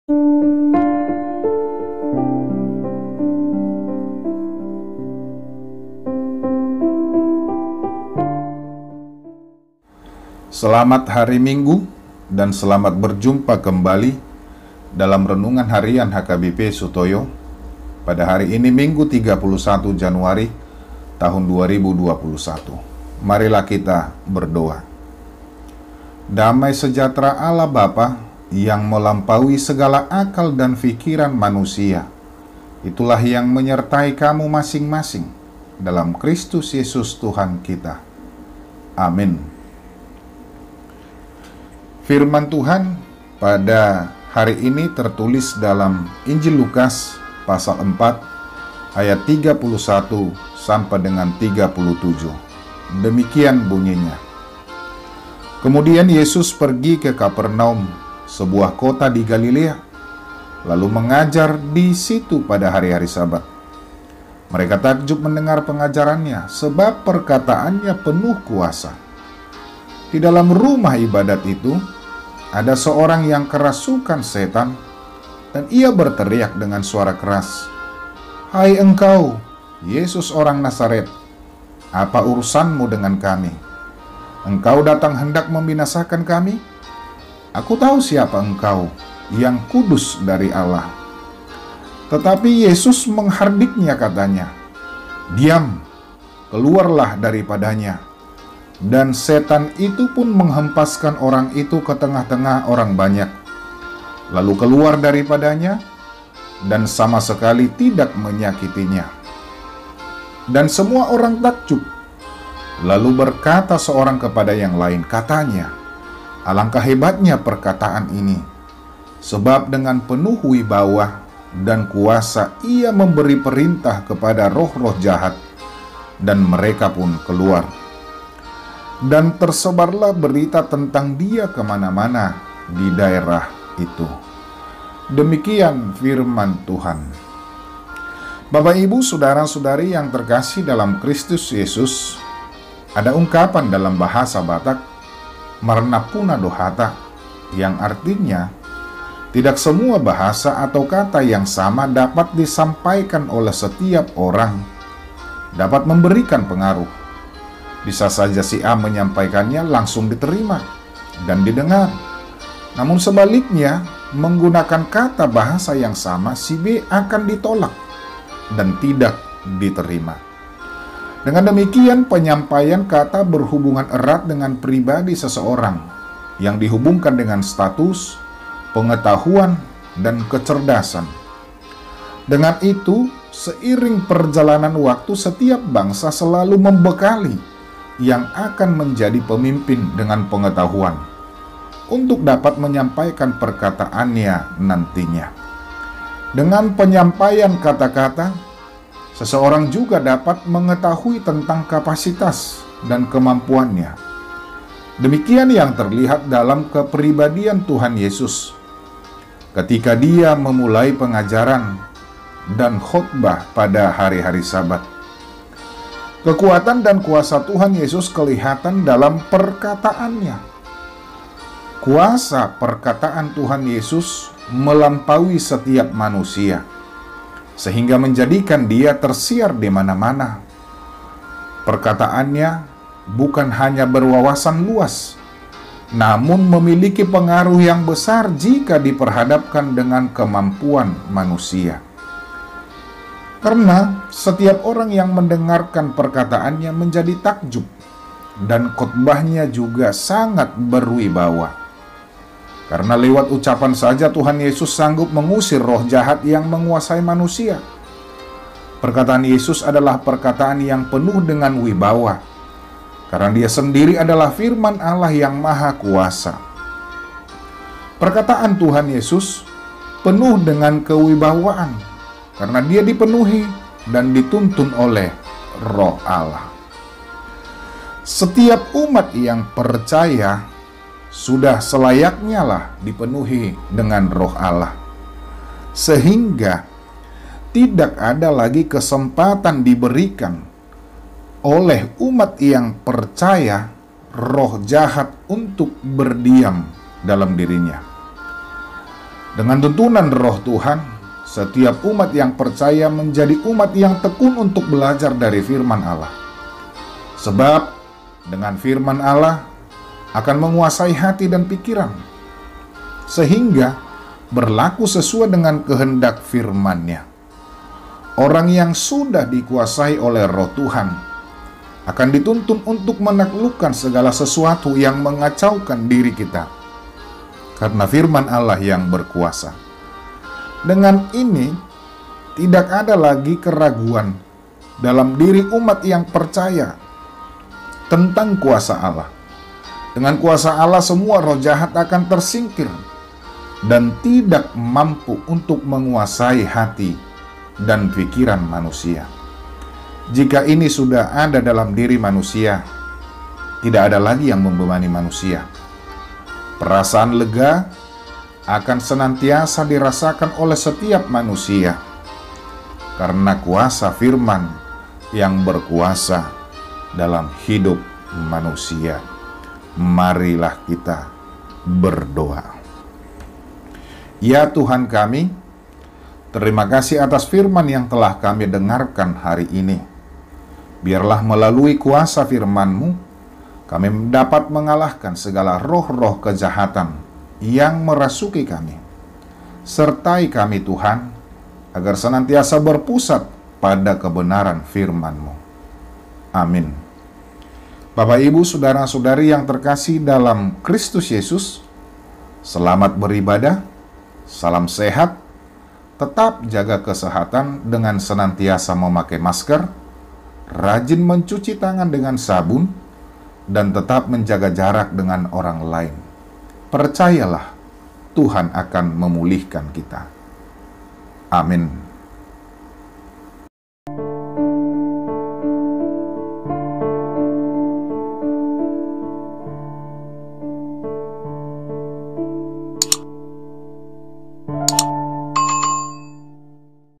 Selamat hari Minggu dan selamat berjumpa kembali dalam Renungan Harian HKBP Sutoyo pada hari ini Minggu 31 Januari tahun 2021. Marilah kita berdoa. Damai sejahtera Allah Bapa yang melampaui segala akal dan pikiran manusia, itulah yang menyertai kamu masing-masing dalam Kristus Yesus Tuhan kita. Amin. Firman Tuhan pada hari ini tertulis dalam Injil Lukas pasal 4 ayat 31 sampai dengan 37. Demikian bunyinya. Kemudian Yesus pergi ke Kapernaum, sebuah kota di Galilea, lalu mengajar di situ pada hari-hari Sabat. Mereka takjub mendengar pengajarannya, sebab perkataannya penuh kuasa. Di dalam rumah ibadat itu, ada seorang yang kerasukan setan, dan ia berteriak dengan suara keras, "Hai engkau, Yesus orang Nazaret, apa urusanmu dengan kami? Engkau datang hendak membinasakan kami? Aku tahu siapa engkau, yang kudus dari Allah." Tetapi Yesus menghardiknya, katanya, "Diam, keluarlah daripadanya." Dan setan itu pun menghempaskan orang itu ke tengah-tengah orang banyak, lalu keluar daripadanya, dan sama sekali tidak menyakitinya. Dan semua orang takjub. Lalu berkata seorang kepada yang lain, katanya, "Alangkah hebatnya perkataan ini, sebab dengan penuh wibawa dan kuasa ia memberi perintah kepada roh-roh jahat, dan mereka pun keluar." Dan tersebarlah berita tentang dia kemana-mana di daerah itu. Demikian firman Tuhan. Bapak, Ibu, saudara-saudari yang terkasih dalam Kristus Yesus, ada ungkapan dalam bahasa Batak, "Marna puna dohata," yang artinya tidak semua bahasa atau kata yang sama dapat disampaikan oleh setiap orang dapat memberikan pengaruh. Bisa saja si A menyampaikannya langsung diterima dan didengar. Namun sebaliknya, menggunakan kata bahasa yang sama, si B akan ditolak dan tidak diterima. Dengan demikian, penyampaian kata berhubungan erat dengan pribadi seseorang yang dihubungkan dengan status, pengetahuan, dan kecerdasan. Dengan itu, seiring perjalanan waktu, setiap bangsa selalu membekali yang akan menjadi pemimpin dengan pengetahuan untuk dapat menyampaikan perkataannya nantinya. Dengan penyampaian kata-kata, seseorang juga dapat mengetahui tentang kapasitas dan kemampuannya. Demikian yang terlihat dalam kepribadian Tuhan Yesus ketika dia memulai pengajaran dan khotbah pada hari-hari Sabat. Kekuatan dan kuasa Tuhan Yesus kelihatan dalam perkataannya. Kuasa perkataan Tuhan Yesus melampaui setiap manusia, sehingga menjadikan dia tersiar di mana-mana. Perkataannya bukan hanya berwawasan luas, namun memiliki pengaruh yang besar jika diperhadapkan dengan kemampuan manusia. Karena setiap orang yang mendengarkan perkataannya menjadi takjub, dan khotbahnya juga sangat berwibawa. Karena lewat ucapan saja Tuhan Yesus sanggup mengusir roh jahat yang menguasai manusia. Perkataan Yesus adalah perkataan yang penuh dengan wibawa, karena dia sendiri adalah firman Allah yang maha kuasa. Perkataan Tuhan Yesus penuh dengan kewibawaan, karena dia dipenuhi dan dituntun oleh Roh Allah. Setiap umat yang percaya sudah selayaknya lah dipenuhi dengan Roh Allah, sehingga tidak ada lagi kesempatan diberikan oleh umat yang percaya roh jahat untuk berdiam dalam dirinya. Dengan tuntunan Roh Tuhan, setiap umat yang percaya menjadi umat yang tekun untuk belajar dari firman Allah. Sebab dengan firman Allah akan menguasai hati dan pikiran, sehingga berlaku sesuai dengan kehendak firman-Nya. Orang yang sudah dikuasai oleh Roh Tuhan akan dituntun untuk menaklukkan segala sesuatu yang mengacaukan diri kita, karena firman Allah yang berkuasa. Dengan ini, tidak ada lagi keraguan dalam diri umat yang percaya tentang kuasa Allah. Dengan kuasa Allah, semua roh jahat akan tersingkir dan tidak mampu untuk menguasai hati dan pikiran manusia. Jika ini sudah ada dalam diri manusia, tidak ada lagi yang membebani manusia. Perasaan lega akan senantiasa dirasakan oleh setiap manusia karena kuasa firman yang berkuasa dalam hidup manusia. Marilah kita berdoa. Ya Tuhan kami, terima kasih atas firman yang telah kami dengarkan hari ini. Biarlah melalui kuasa firman-Mu, kami dapat mengalahkan segala roh-roh kejahatan yang merasuki kami. Sertai kami Tuhan, agar senantiasa berpusat pada kebenaran firman-Mu. Amin. Bapak, Ibu, saudara-saudari yang terkasih dalam Kristus Yesus, selamat beribadah, salam sehat, tetap jaga kesehatan dengan senantiasa memakai masker, rajin mencuci tangan dengan sabun, dan tetap menjaga jarak dengan orang lain. Percayalah, Tuhan akan memulihkan kita. Amin.